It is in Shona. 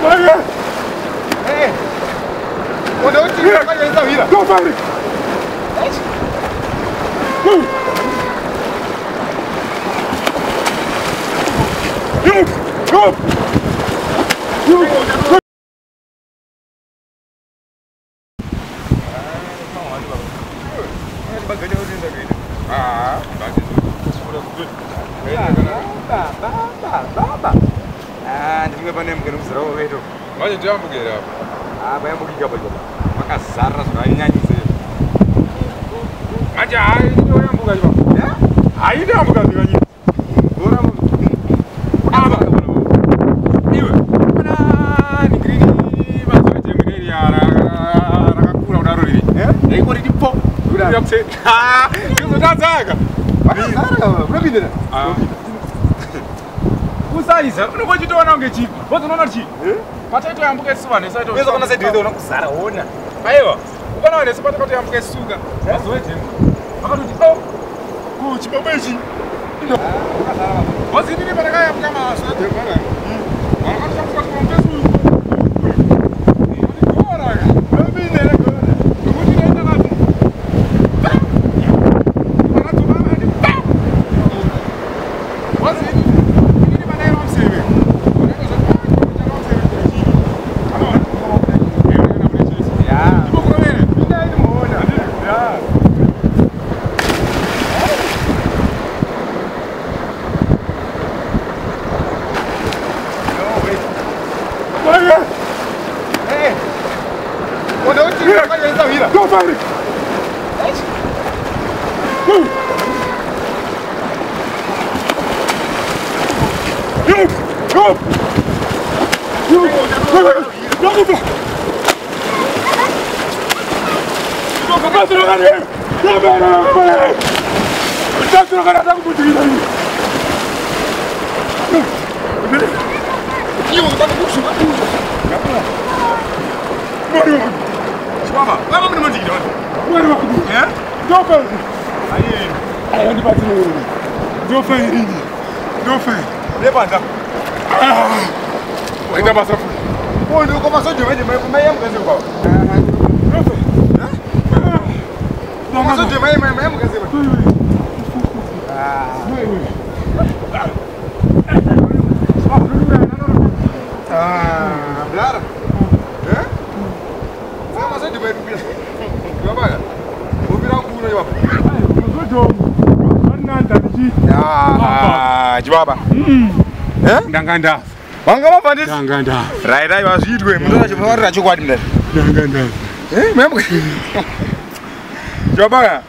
Hey. What don't you do? Go find it. Go. Mas dia apa kira? Bayang pergi apa juga? Makassar sebenarnya nyanyi sih. Aja, ini orang buka juga. Ya? Ini yang buka juga ni. Orang Apa? Ibu, mana negeri ni masuk je negeri ni orang kurang daru ni. Ini kau di pop. Sudah. Siap sih. Itu sudah saya. Makassar berapa ini? Usai sah, mana baju tu orang kecil. Baju orang kecil. Pakai tu yang bukan suan, saya tu. Besok kena saya diri orang kusara ona. Ayo, bukan ada sepatu kau yang bukan suka. Masuk je. Maka tu tahu. Ku cuma baju. Mas ini pada kaya bukan masuk je mana? Mana kan sampai kau orang tu. Ini kau orang. Lebih ni lah kau. Kau ni dah nak. Mana tu mana ni? Mas ini mana yang orang sebe? Go find it! Go! Mama, mama mana mandi dah? Mana aku? Ya? Dofen. Ayo di batu. Dofen ini. Dofen. Dia pada. Kita masuk. Oh, itu kau masuk je, main bukan sih kau? Dofen. Kau masuk je, main bukan sih? Benar. Masuk je main mobil. Berapa kan? Mobil orang punya apa? Masuk jom. Mana tadi? Ya, jawab apa? Danganda. Bangga apa ni? Danganda. Rai masih hidup. Mula cuma orang cukup ada. Danganda. Memang. Jawab apa?